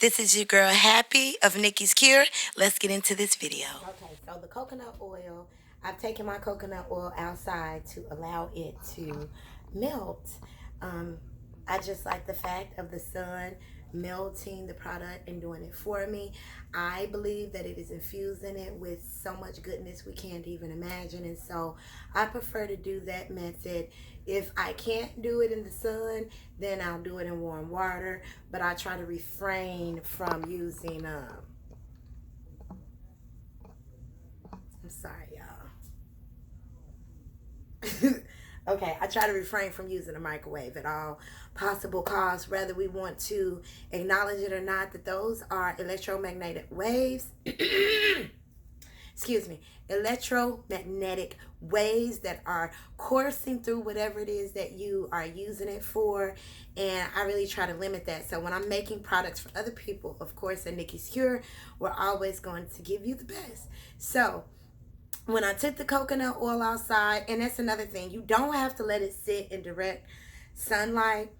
This is your girl Happy of Nikki's Cure. Let's get into this video. Okay, so the coconut oil, I've taken my coconut oil outside to allow it to melt. Um, I just like the fact of the sun melting the product and doing it for me. I believe that it is infusing it with so much goodness we can't even imagine. And so I prefer to do that method. If I can't do it in the sun, then I'll do it in warm water. But I try to refrain from using I'm sorry, y'all. Okay, I try to refrain from using a microwave at all possible costs, whether we want to acknowledge it or not, that those are electromagnetic waves. Excuse me, electromagnetic waves that are coursing through whatever it is that you are using it for. And I really try to limit that. So when I'm making products for other people, of course, at Nikki's Cure, we're always going to give you the best. So when I took the coconut oil outside, and that's another thing, you don't have to let it sit in direct sunlight.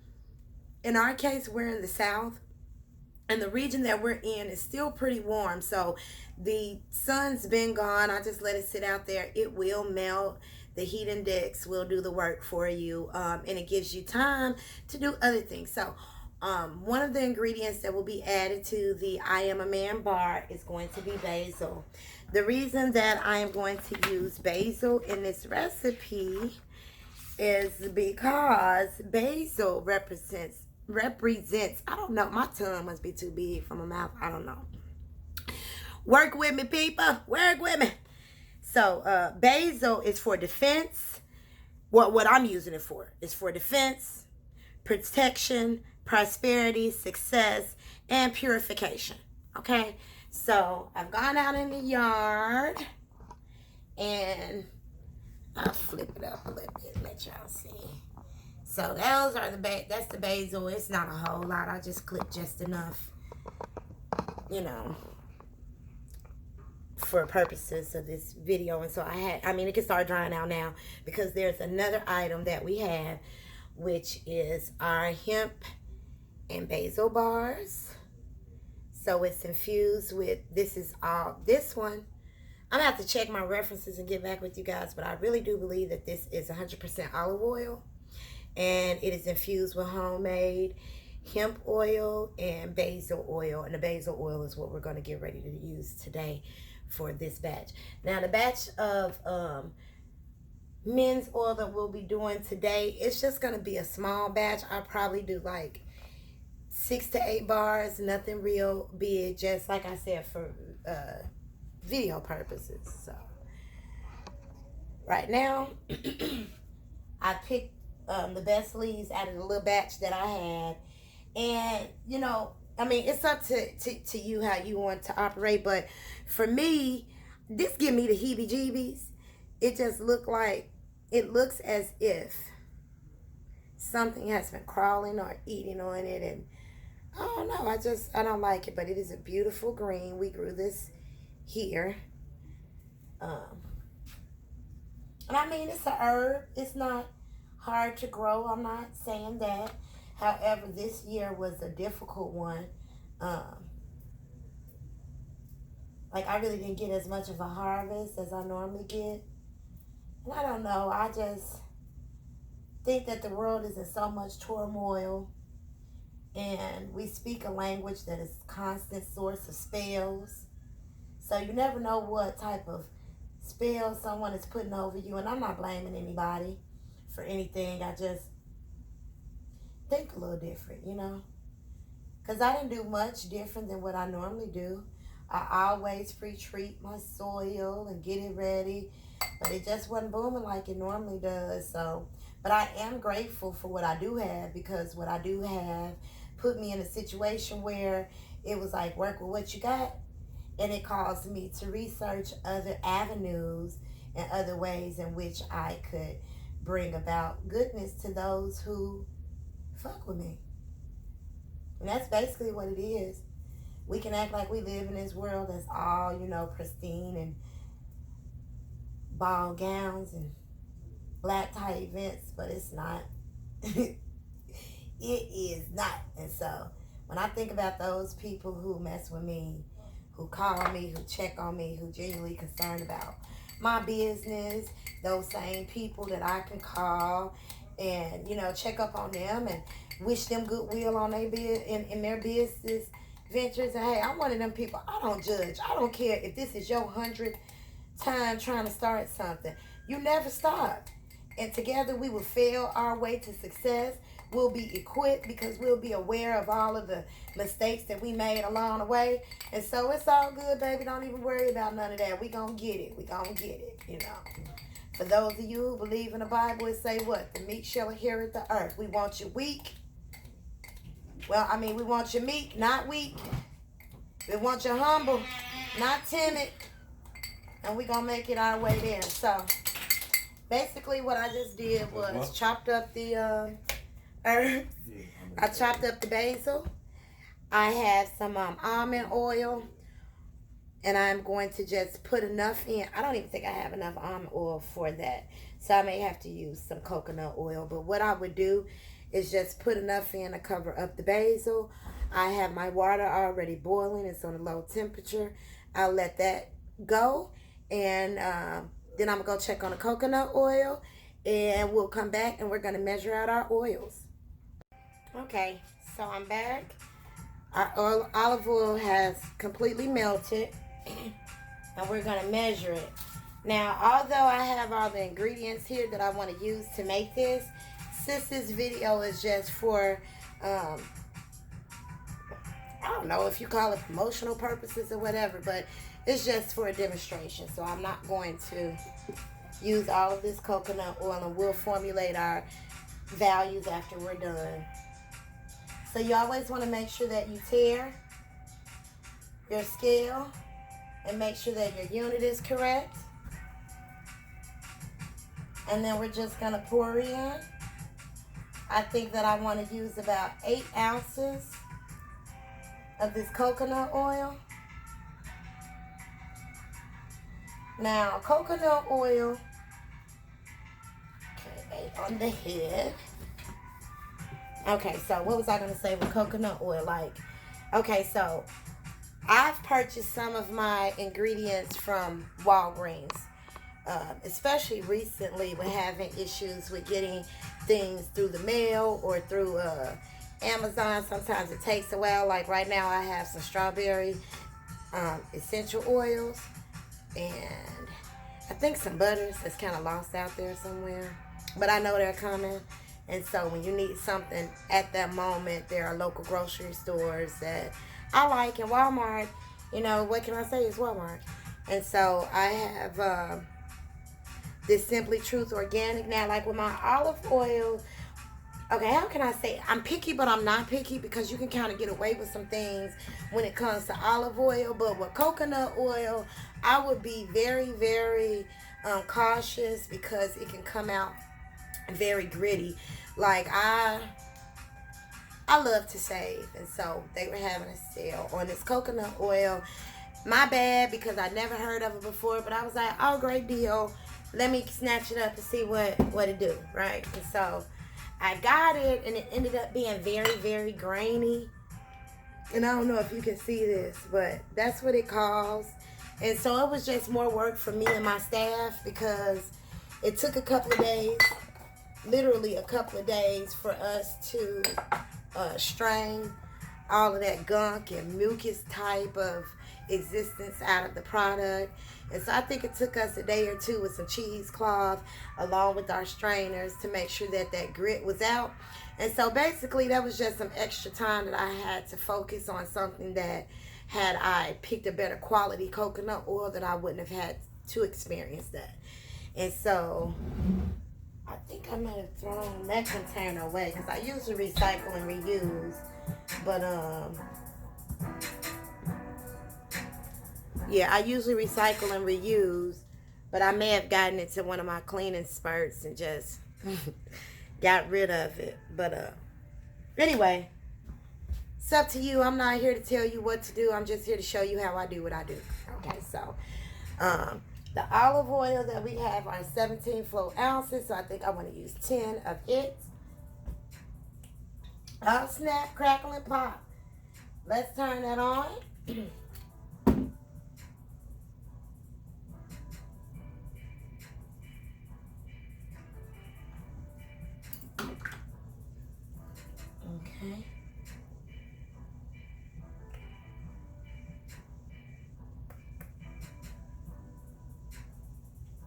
In our case, we're in the South, and the region that we're in is still pretty warm. So the sun's been gone. I just let it sit out there. It will melt. The heat index will do the work for you, and it gives you time to do other things. So one of the ingredients that will be added to the I Am a Man bar is going to be basil. The reason that I am going to use basil in this recipe is because basil represents, I don't know, my tongue must be too big for my mouth, I don't know. Work with me, people, work with me. So basil is for defense. What I'm using it for is for defense, protection, prosperity, success, and purification. Okay, so I've gone out in the yard and I'll flip it up a little bit, let y'all see. So those are that's the basil. It's not a whole lot. I just clipped just enough, you know, for purposes of this video. And so it can start drying out now because there's another item that we have, which is our hemp and basil bars. So it's infused with, this one, I'm gonna have to check my references and get back with you guys, but I really do believe that this is 100% olive oil, and it is infused with homemade hemp oil and basil oil. And the basil oil is what we're going to get ready to use today for this batch. Now the batch of men's oil that we'll be doing today, it's just going to be a small batch. I'll probably do like 6 to 8 bars, nothing real big, just like I said, for video purposes. So right now I picked the best leaves out of the little batch that I had. And it's up to you how you want to operate, but for me, this give me the heebie jeebies. It looks as if something has been crawling or eating on it, and I don't know, I don't like it. But it is a beautiful green. We grew this here. And it's a herb. It's not hard to grow. I'm not saying that. However, this year was a difficult one. I really didn't get as much of a harvest as I normally get. And I don't know. I just think that the world is in so much turmoil. And we speak a language that is a constant source of spells. So you never know what type of spell someone is putting over you. And I'm not blaming anybody for anything. I just think a little different, because I didn't do much different than what I normally do. I always pre-treat my soil and get it ready, but it just wasn't booming like it normally does. So, but I am grateful for what I do have, because what I do have put me in a situation where it was like, work with what you got, and it caused me to research other avenues and other ways in which I could bring about goodness to those who fuck with me. And that's basically what it is. We can act like we live in this world that's all, pristine and ball gowns and black tie events, but it's not. It is not. And so When I think about those people who mess with me, who call me, who check on me, who genuinely concerned about my business, those same people that I can call and, check up on them and wish them goodwill on their in their business ventures. And hey, I'm one of them people. I don't judge. I don't care if this is your 100th time trying to start something. You never stop. And together we will fail our way to success. We'll be equipped because we'll be aware of all of the mistakes that we made along the way. And so it's all good, baby. Don't even worry about none of that. We gonna get it. We gonna get it, For those of you who believe in the Bible, it say what? The meek shall inherit the earth. We want you weak. Well, we want you meek, not weak. We want you humble, not timid. And we gonna make it our way there. So basically what I just did was chopped up the herbs. I chopped up the basil. I have some almond oil. And I'm going to just put enough in. I don't even think I have enough almond oil for that. So I may have to use some coconut oil. But what I would do is just put enough in to cover up the basil. I have my water already boiling. It's on a low temperature. I'll let that go. And then I'm going to go check on the coconut oil. And we'll come back and we're going to measure out our oils. Okay, so I'm back. Our olive oil has completely melted. And we're going to measure it. Now, although I have all the ingredients here that I want to use to make this, since this video is just for, I don't know if you call it promotional purposes or whatever, but it's just for a demonstration. So I'm not going to use all of this coconut oil, and we'll formulate our values after we're done. So you always want to make sure that you tare your scale and make sure that your unit is correct. And then we're just going to pour in. I think that I want to use about 8 ounces of this coconut oil. Now, coconut oil, okay, 8 on the head. Okay, so what was I going to say with coconut oil? Okay, so I've purchased some of my ingredients from Walgreens, especially recently with having issues with getting things through the mail or through Amazon. Sometimes it takes a while. Like right now I have some strawberry essential oils and I think some butters that's kind of lost out there somewhere. But I know they're coming. And so when you need something at that moment, there are local grocery stores that I like. And Walmart, what can I say? It's Walmart. And so I have this Simply Truth Organic. Now, like with my olive oil, okay, how can I say? I'm picky, but I'm not picky because you can kind of get away with some things when it comes to olive oil. But with coconut oil, I would be very, very cautious because it can come out very gritty. Like I love to save, and so they were having a sale on this coconut oil. My bad, because I never heard of it before, but I was like, oh, great deal, let me snatch it up to see what it do, right? And so I got it, and it ended up being very, very grainy. And I don't know if you can see this, but that's what it caused. And so it was just more work for me and my staff because it took a couple of days, literally a couple of days, for us to strain all of that gunk and mucus type of existence out of the product. And so I think it took us a day or two with some cheesecloth along with our strainers to make sure that that grit was out. And so basically that was just some extra time that I had to focus on something that, had I picked a better quality coconut oil, that I wouldn't have had to experience that. And so I think I might have thrown that container away because I usually recycle and reuse. But yeah, I usually recycle and reuse, but I may have gotten into one of my cleaning spurts and just got rid of it. But anyway, it's up to you. I'm not here to tell you what to do. I'm just here to show you how I do what I do. Okay, so the olive oil that we have are 17 flow ounces, so I think I want to use 10 of it. Snap, crackle, and pop. let's turn that on. Okay.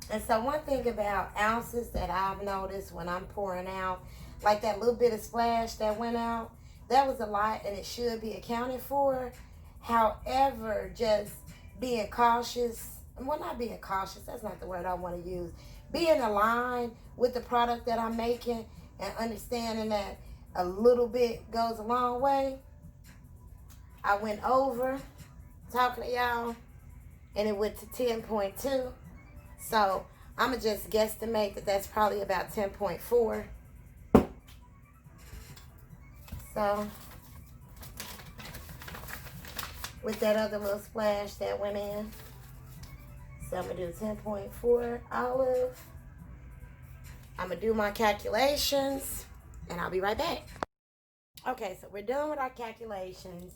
And so one thing about ounces that I've noticed when I'm pouring out, like that little bit of splash that went out, that was a lot and it should be accounted for. However, just being cautious, well, not being cautious, that's not the word I want to use. Being aligned with the product that I'm making and understanding that a little bit goes a long way. I went over talking to y'all and it went to 10.2. So I'm going to just guesstimate that that's probably about 10.4. So with that other little splash that went in. So I'm going to do 10.4 olive. I'm going to do my calculations and I'll be right back. Okay, so we're done with our calculations.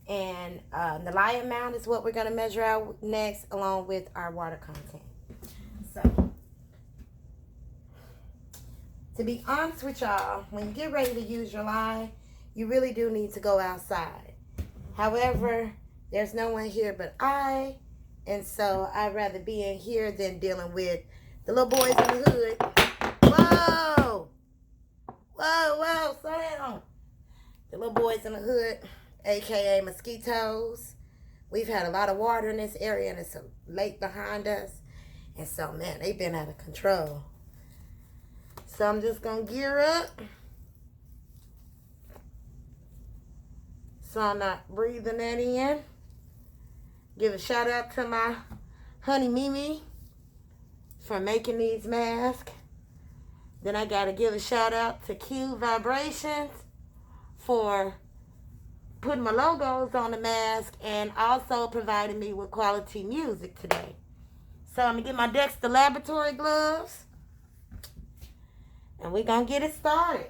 And the lye amount is what we're going to measure out next along with our water content. So, to be honest with y'all, when you get ready to use your lye, you really do need to go outside. However, there's no one here but I, and so I'd rather be in here than dealing with the little boys in the hood. Whoa! Whoa, slow down. The little boys in the hood, aka mosquitoes. We've had a lot of water in this area and it's a lake behind us. And so, man, they've been out of control. So I'm just going to gear up. So I'm not breathing that in. Give a shout out to my honey Mimi for making these masks. Then I got to give a shout out to Q Vibrations for putting my logos on the mask and also providing me with quality music today. So I'm going to get my Dexter Laboratory gloves. And we're going to get it started.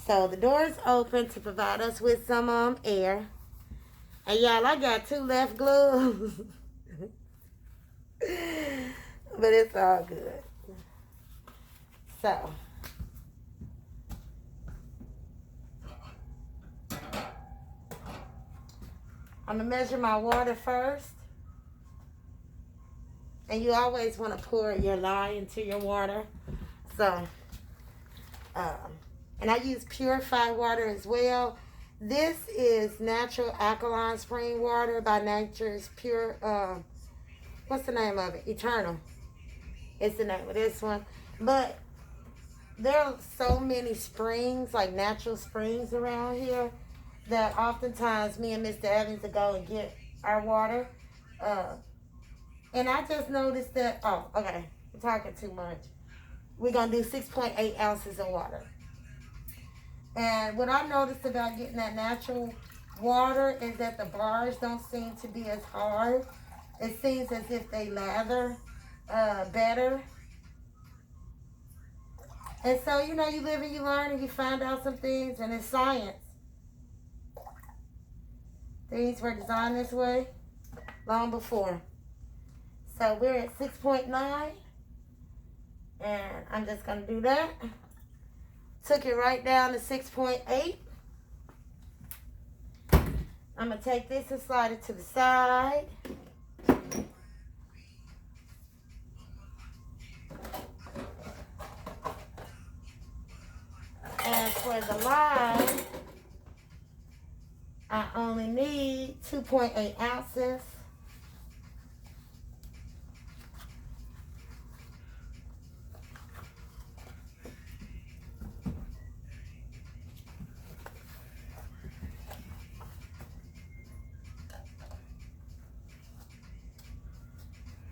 So the door is open to provide us with some air. And y'all, I got 2 left gloves. But it's all good. So. I'm going to measure my water first. And you always want to pour your lye into your water. So, and I use purified water as well. This is natural alkaline spring water by Nature's Pure, what's the name of it? Eternal. It's the name of this one. But there are so many springs, like natural springs around here, that oftentimes me and Mr. Evans will go and get our water. And I just noticed that, okay, I'm talking too much. We're going to do 6.8 ounces of water. And what I noticed about getting that natural water is that the bars don't seem to be as hard. It seems as if they lather better. And so, you know, you live and you learn and you find out some things, and it's science. Things were designed this way long before. So we're at 6.9. And I'm just going to do that. Took it right down to 6.8. I'm going to take this and slide it to the side. And for the lye, I only need 2.8 ounces.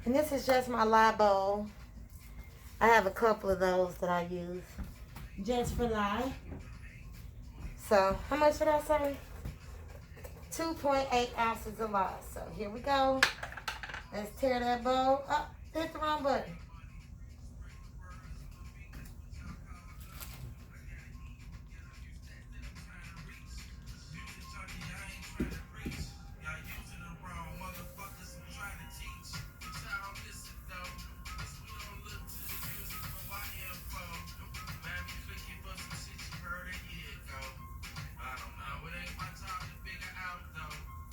And this is just my lye bowl. I have a couple of those that I use just for lye. So, how much did I say? 2.8 ounces of lye. So, here we go. Let's tear that bowl up. Hit the wrong button.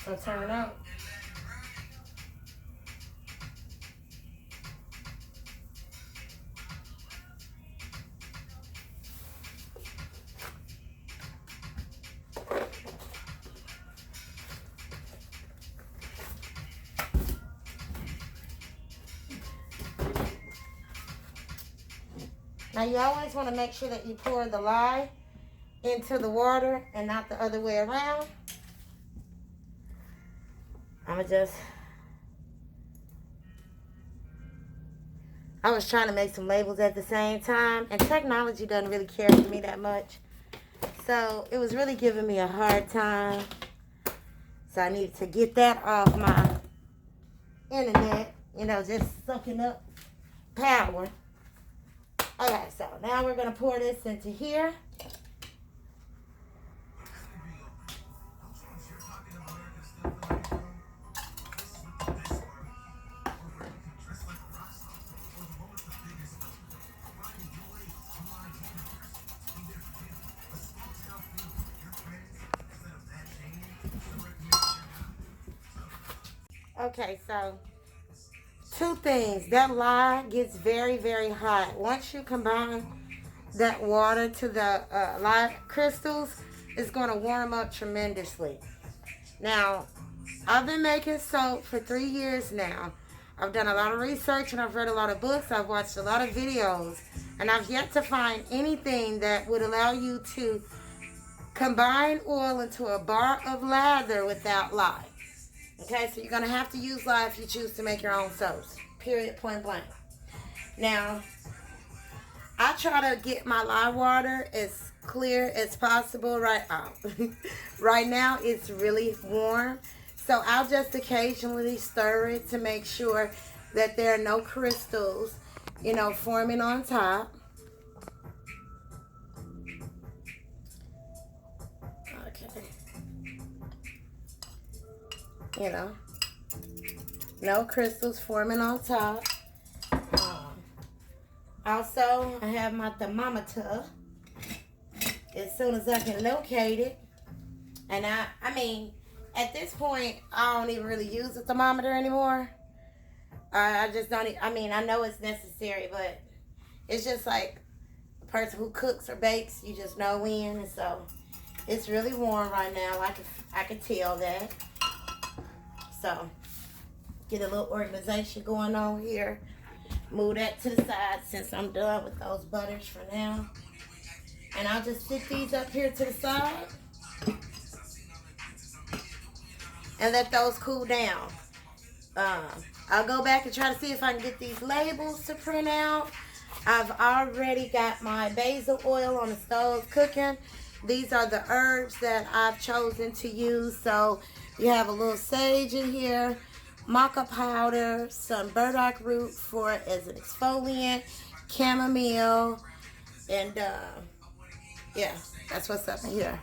So turn it out. Now you always want to make sure that you pour the lye into the water and not the other way around. I was trying to make some labels at the same time, and technology doesn't really care for me that much. So it was really giving me a hard time. So I needed to get that off my internet, just sucking up power. Okay, so now we're going to pour this into here. Okay, so two things. That lye gets very, very hot. Once you combine that water to the lye crystals, it's going to warm up tremendously. Now, I've been making soap for 3 years now. I've done a lot of research and I've read a lot of books. I've watched a lot of videos. And I've yet to find anything that would allow you to combine oil into a bar of lather without lye. Okay, so you're going to have to use lye if you choose to make your own soaps. Period, point blank. Now, I try to get my lye water as clear as possible right out. Right now, it's really warm. So I'll just occasionally stir it to make sure that there are no crystals, forming on top. No crystals forming on top. Also, I have my thermometer as soon as I can locate it. And I mean, at this point, I don't even really use a thermometer anymore. I just don't, I know it's necessary, but it's just like a person who cooks or bakes, you just know when. And so, it's really warm right now. I can tell that. So, get a little organization going on here. Move that to the side since I'm done with those butters for now. And I'll just stick these up here to the side. And let those cool down. I'll go back and try to see if I can get these labels to print out. I've already got my basil oil on the stove cooking. These are the herbs that I've chosen to use. So you have a little sage in here, maca powder, some burdock root as an exfoliant, chamomile, and yeah, that's what's up in here.